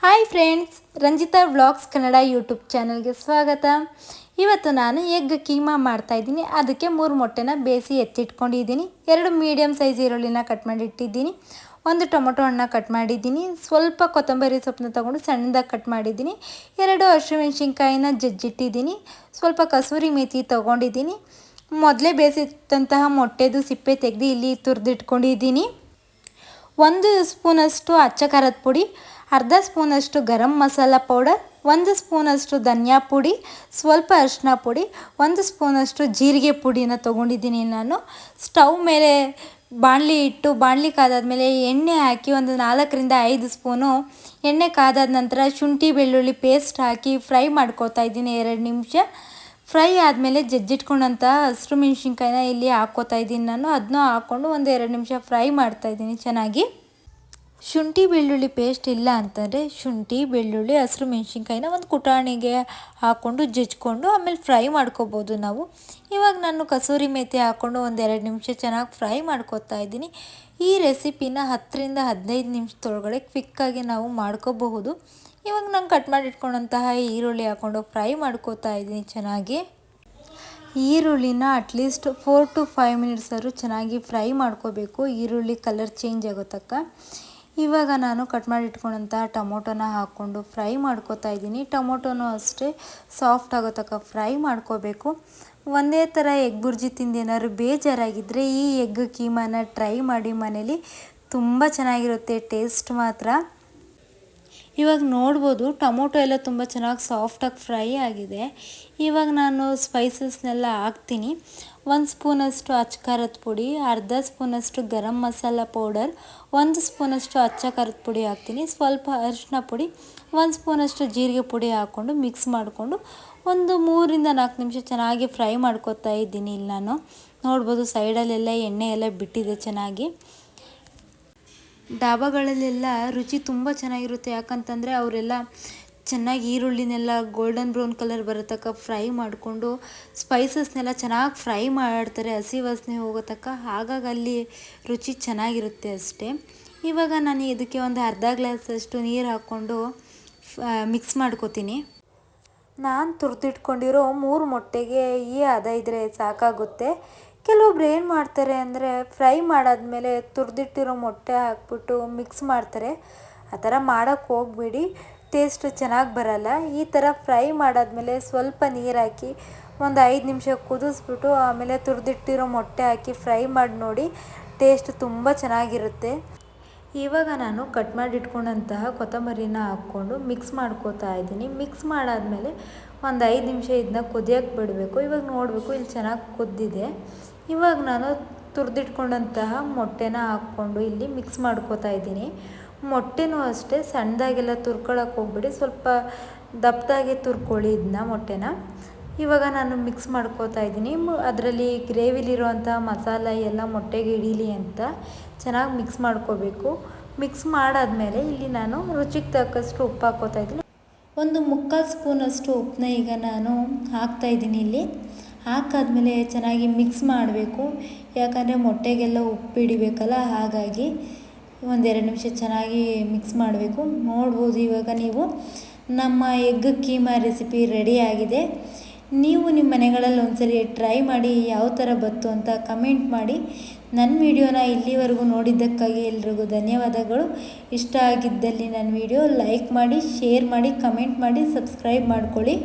Hi friends, Ranjitha vlogs Kannada YouTube ಚಾನಲ್ಗೆ ಸ್ವಾಗತ. ಇವತ್ತು ನಾನು ಎಗ್ ಕೀಮಾ ಮಾಡ್ತಾಯಿದ್ದೀನಿ. ಅದಕ್ಕೆ 3 ಮೊಟ್ಟೆನ ಬೇಯಿಸಿ ಎತ್ತಿಟ್ಕೊಂಡಿದ್ದೀನಿ. 2 ಮೀಡಿಯಮ್ ಸೈಜ್ ಈರುಳ್ಳಿನ ಕಟ್ ಮಾಡಿ ಇಟ್ಟಿದ್ದೀನಿ. 1 ಟೊಮೊಟೊ ಹಣ್ಣು ಕಟ್ ಮಾಡಿದ್ದೀನಿ. ಸ್ವಲ್ಪ ಕೊತ್ತಂಬರಿ ಸೊಪ್ಪನ್ನ ತೊಗೊಂಡು ಸಣ್ಣದಾಗಿ ಕಟ್ ಮಾಡಿದ್ದೀನಿ. 2 ಹಸಿಮೆಣಸಿನ್ಕಾಯಿನ ಜಜ್ಜಿಟ್ಟಿದ್ದೀನಿ. ಸ್ವಲ್ಪ ಕಸೂರಿ ಮೇಥಿ ತೊಗೊಂಡಿದ್ದೀನಿ. ಮೊದಲೇ ಬೇಯಿಸಿಟ್ಟಂತಹ ಮೊಟ್ಟೆದು ಸಿಪ್ಪೆ ತೆಗೆದು ಇಲ್ಲಿ ತುರಿದಿಟ್ಕೊಂಡಿದ್ದೀನಿ. 1 ಸ್ಪೂನಷ್ಟು ಅಚ್ಚ ಖಾರದ ಪುಡಿ, ಅರ್ಧ ಸ್ಪೂನಷ್ಟು ಗರಂ ಮಸಾಲ ಪೌಡರ್, 1 ಸ್ಪೂನಷ್ಟು ಧನಿಯಾ ಪುಡಿ, ಸ್ವಲ್ಪ ಅರಿಶಿನ ಪುಡಿ, 1 ಸ್ಪೂನಷ್ಟು ಜೀರಿಗೆ ಪುಡಿನ ತೊಗೊಂಡಿದ್ದೀನಿ. ನಾನು ಸ್ಟವ್ ಮೇಲೆ ಬಾಣಲಿ ಇಟ್ಟು ಬಾಣಲಿ ಕಾದಾದ್ಮೇಲೆ ಎಣ್ಣೆ ಹಾಕಿ ಒಂದು 4ರಿಂದ 5 ಸ್ಪೂನು ಎಣ್ಣೆ ಕಾದಾದ ನಂತರ ಶುಂಠಿ ಬೆಳ್ಳುಳ್ಳಿ ಪೇಸ್ಟ್ ಹಾಕಿ ಫ್ರೈ ಮಾಡ್ಕೊತಾ ಇದ್ದೀನಿ. 2 ನಿಮಿಷ ಫ್ರೈ ಆದಮೇಲೆ ಜಜ್ಜಿಟ್ಕೊಂಡಂಥ ಹಸಿರು ಮೆಣಸಿನ್ಕಾಯಿನ ಇಲ್ಲಿ ಹಾಕ್ಕೋತಾ ಇದ್ದೀನಿ. ನಾನು ಅದನ್ನ ಹಾಕ್ಕೊಂಡು ಒಂದು 2 ನಿಮಿಷ ಫ್ರೈ ಮಾಡ್ತಾಯಿದ್ದೀನಿ ಚೆನ್ನಾಗಿ. ಶುಂಠಿ ಬೆಳ್ಳುಳ್ಳಿ ಪೇಸ್ಟ್ ಇಲ್ಲ ಅಂತಂದರೆ ಶುಂಠಿ ಬೆಳ್ಳುಳ್ಳಿ ಹಸಿರು ಮೆಣಸಿನ್ಕಾಯಿನ ಒಂದು ಕುಟಾಣಿಗೆ ಹಾಕ್ಕೊಂಡು ಜಜ್ಜಿಕೊಂಡು ಆಮೇಲೆ ಫ್ರೈ ಮಾಡ್ಕೋಬೋದು ನಾವು. ಇವಾಗ ನಾನು ಕಸೂರಿ ಮೇಥಿ ಹಾಕ್ಕೊಂಡು ಒಂದು 2 ನಿಮಿಷ ಚೆನ್ನಾಗಿ ಫ್ರೈ ಮಾಡ್ಕೋತಾ ಇದ್ದೀನಿ. ಈ ರೆಸಿಪಿನ 10ರಿಂದ 15 ನಿಮಿಷದೊಳಗಡೆ ಕ್ವಿಕ್ಕಾಗಿ ನಾವು ಮಾಡ್ಕೋಬಹುದು. ಇವಾಗ ನಾನು ಕಟ್ ಮಾಡಿ ಇಟ್ಕೊಂಡಂತಹ ಈರುಳ್ಳಿ ಹಾಕ್ಕೊಂಡು ಫ್ರೈ ಮಾಡ್ಕೋತಾ ಇದ್ದೀನಿ ಚೆನ್ನಾಗಿ. ಈರುಳ್ಳಿನ ಅಟ್ಲೀಸ್ಟ್ 4 to 5 ಮಿನಿಟ್ಸಾದ್ರು ಚೆನ್ನಾಗಿ ಫ್ರೈ ಮಾಡ್ಕೋಬೇಕು, ಈರುಳ್ಳಿ ಕಲರ್ ಚೇಂಜ್ ಆಗೋ ತನಕ. ಇವಾಗ ನಾನು ಕಟ್ ಮಾಡಿ ಇಟ್ಕೊಂಡಂತಹ ಟೊಮೊಟೊನ ಹಾಕ್ಕೊಂಡು ಫ್ರೈ ಮಾಡ್ಕೋತಾ ಇದ್ದೀನಿ. ಟೊಮೊಟೊನೂ ಅಷ್ಟೇ ಸಾಫ್ಟ್ ಆಗೋ ತನಕ ಫ್ರೈ ಮಾಡ್ಕೋಬೇಕು. ಒಂದೇ ಥರ ಎಗ್ ಬುರ್ಜಿ ತಿಂದೇನಾದ್ರು ಬೇಜಾರಾಗಿದ್ದರೆ ಈ ಎಗ್ ಕೀಮಾನ ಟ್ರೈ ಮಾಡಿ ಮನೇಲಿ, ತುಂಬ ಚೆನ್ನಾಗಿರುತ್ತೆ ಟೇಸ್ಟ್ ಮಾತ್ರ. ಇವಾಗ ನೋಡ್ಬೋದು ಟೊಮೊಟೊ ಎಲ್ಲ ತುಂಬ ಚೆನ್ನಾಗಿ ಸಾಫ್ಟಾಗಿ ಫ್ರೈ ಆಗಿದೆ. ಇವಾಗ ನಾನು ಸ್ಪೈಸಸ್ನೆಲ್ಲ ಹಾಕ್ತೀನಿ. 1 ಸ್ಪೂನಷ್ಟು ಅಚ್ಚ ಖಾರದ ಪುಡಿ, ಅರ್ಧ ಸ್ಪೂನಷ್ಟು ಗರಂ ಮಸಾಲ ಪೌಡರ್, 1 ಸ್ಪೂನಷ್ಟು ಅಚ್ಚ ಖಾರದ ಪುಡಿ ಹಾಕ್ತೀನಿ, ಸ್ವಲ್ಪ ಅರಿಶಿನ ಪುಡಿ, 1 ಸ್ಪೂನಷ್ಟು ಜೀರಿಗೆ ಪುಡಿ ಹಾಕ್ಕೊಂಡು ಮಿಕ್ಸ್ ಮಾಡಿಕೊಂಡು ಒಂದು 3ರಿಂದ 4 ನಿಮಿಷ ಚೆನ್ನಾಗಿ ಫ್ರೈ ಮಾಡ್ಕೊತಾ ಇದ್ದೀನಿ. ಇಲ್ಲಿ ನಾನು ನೋಡ್ಬೋದು ಸೈಡಲ್ಲೆಲ್ಲ ಎಣ್ಣೆ ಎಲ್ಲ ಬಿಟ್ಟಿದೆ ಚೆನ್ನಾಗಿ. ಡಾಬಾಗಳಲ್ಲೆಲ್ಲ ರುಚಿ ತುಂಬ ಚೆನ್ನಾಗಿರುತ್ತೆ, ಯಾಕಂತಂದರೆ ಅವರೆಲ್ಲ ಚೆನ್ನಾಗಿ ಈರುಳ್ಳಿನೆಲ್ಲ ಗೋಲ್ಡನ್ ಬ್ರೌನ್ ಕಲರ್ ಬರೋ ತನಕ ಫ್ರೈ ಮಾಡಿಕೊಂಡು ಸ್ಪೈಸಸ್ನೆಲ್ಲ ಚೆನ್ನಾಗಿ ಫ್ರೈ ಮಾಡ್ತಾರೆ, ಹಸಿ ವಾಸನೆ ಹೋಗೋ ತನಕ. ಹಾಗಾಗಿ ಅಲ್ಲಿ ರುಚಿ ಚೆನ್ನಾಗಿರುತ್ತೆ ಅಷ್ಟೇ. ಇವಾಗ ನಾನು ಇದಕ್ಕೆ ಒಂದು ಅರ್ಧ ಗ್ಲಾಸಷ್ಟು ನೀರು ಹಾಕ್ಕೊಂಡು ಮಿಕ್ಸ್ ಮಾಡ್ಕೋತೀನಿ. ನಾನು ತುರಿದಿಟ್ಕೊಂಡಿರೋ 3 ಮೊಟ್ಟೆಗೆ ಈ ಹದ ಇದ್ದರೆ ಸಾಕಾಗುತ್ತೆ. ಕೆಲವೊಬ್ರು ಏನು ಮಾಡ್ತಾರೆ ಅಂದರೆ ಫ್ರೈ ಮಾಡಾದ್ಮೇಲೆ ತುರಿದಿಟ್ಟಿರೋ ಮೊಟ್ಟೆ ಹಾಕ್ಬಿಟ್ಟು ಮಿಕ್ಸ್ ಮಾಡ್ತಾರೆ. ಆ ಥರ ಮಾಡೋಕ್ಕೆ ಹೋಗಬೇಡಿ, ಟೇಸ್ಟ್ ಚೆನ್ನಾಗಿ ಬರಲ್ಲ. ಈ ಥರ ಫ್ರೈ ಮಾಡಾದ್ಮೇಲೆ ಸ್ವಲ್ಪ ನೀರು ಹಾಕಿ ಒಂದು 5 ನಿಮಿಷ ಕುದಿಸ್ಬಿಟ್ಟು ಆಮೇಲೆ ತುರಿದಿಟ್ಟಿರೋ ಮೊಟ್ಟೆ ಹಾಕಿ ಫ್ರೈ ಮಾಡಿ ನೋಡಿ, ಟೇಸ್ಟ್ ತುಂಬ ಚೆನ್ನಾಗಿರುತ್ತೆ. ಇವಾಗ ನಾನು ಕಟ್ ಮಾಡಿ ಇಟ್ಕೊಂಡಂತಹ ಕೊತ್ತಂಬರಿನ ಹಾಕ್ಕೊಂಡು ಮಿಕ್ಸ್ ಮಾಡ್ಕೋತಾ ಇದ್ದೀನಿ. ಮಿಕ್ಸ್ ಮಾಡಾದ್ಮೇಲೆ ಒಂದು 5 ನಿಮಿಷ ಇದನ್ನ ಕುದಿಯೋಕ್ಕೆ ಬಿಡಬೇಕು. ಇವಾಗ ನೋಡಬೇಕು ಇಲ್ಲಿ ಚೆನ್ನಾಗಿ ಕುದ್ದಿದೆ. ಇವಾಗ ನಾನು ತುರಿದಿಟ್ಕೊಂಡಂತಹ ಮೊಟ್ಟೆನ ಹಾಕ್ಕೊಂಡು ಇಲ್ಲಿ ಮಿಕ್ಸ್ ಮಾಡ್ಕೋತಾ ಇದ್ದೀನಿ. ಮೊಟ್ಟೆನೂ ಅಷ್ಟೇ ಸಣ್ಣದಾಗೆಲ್ಲ ತುರ್ಕೊಳ್ಳೋಕೆ ಹೋಗ್ಬಿಡಿ, ಸ್ವಲ್ಪ ದಪ್ಪದಾಗೆ ತುರ್ಕೊಳ್ಳಿ ಇದನ್ನ ಮೊಟ್ಟೆನ. ಇವಾಗ ನಾನು ಮಿಕ್ಸ್ ಮಾಡ್ಕೋತಾ ಇದ್ದೀನಿ. ಅದರಲ್ಲಿ ಗ್ರೇವಿಲಿರುವಂಥ ಮಸಾಲ ಎಲ್ಲ ಮೊಟ್ಟೆಗೆ ಹಿಡೀಲಿ ಅಂತ ಚೆನ್ನಾಗಿ ಮಿಕ್ಸ್ ಮಾಡ್ಕೋಬೇಕು. ಮಿಕ್ಸ್ ಮಾಡಾದ್ಮೇಲೆ ಇಲ್ಲಿ ನಾನು ರುಚಿಗೆ ತಕ್ಕಷ್ಟು ಉಪ್ಪು ಹಾಕ್ಕೋತಾ ಇದ್ದೀನಿ. 1/4 ಸ್ಪೂನಷ್ಟು ಉಪ್ಪನ್ನ ಈಗ ನಾನು ಹಾಕ್ತಾಯಿದ್ದೀನಿ ಇಲ್ಲಿ. ಹಾಕಾದ್ಮೇಲೆ ಚೆನ್ನಾಗಿ ಮಿಕ್ಸ್ ಮಾಡಬೇಕು, ಯಾಕಂದರೆ ಮೊಟ್ಟೆಗೆಲ್ಲ ಉಪ್ಪು ಹಿಡಿಬೇಕಲ್ಲ, ಹಾಗಾಗಿ 1-2 ನಿಮಿಷ ಚೆನ್ನಾಗಿ ಮಿಕ್ಸ್ ಮಾಡಬೇಕು. ನೋಡ್ಬೋದು ಇವಾಗ ನೀವು ನಮ್ಮ ಎಗ್ ಕೀಮಾ ರೆಸಿಪಿ ರೆಡಿ ಆಗಿದೆ. ನೀವು ನಿಮ್ಮ ಮನೆಗಳಲ್ಲಿ ಒಂದ್ಸರಿ ಟ್ರೈ ಮಾಡಿ ಯಾವ ಥರ ಬಂತು ಅಂತ ಕಮೆಂಟ್ ಮಾಡಿ. ನನ್ನ ವಿಡಿಯೋನ ಇಲ್ಲಿವರೆಗೂ ನೋಡಿದ್ದಕ್ಕಾಗಿ ಎಲ್ರಿಗೂ ಧನ್ಯವಾದಗಳು. ಇಷ್ಟ ಆಗಿದ್ದಲ್ಲಿ ನನ್ನ ವಿಡಿಯೋ ಲೈಕ್ ಮಾಡಿ, ಶೇರ್ ಮಾಡಿ, ಕಮೆಂಟ್ ಮಾಡಿ, ಸಬ್ಸ್ಕ್ರೈಬ್ ಮಾಡ್ಕೊಳ್ಳಿ.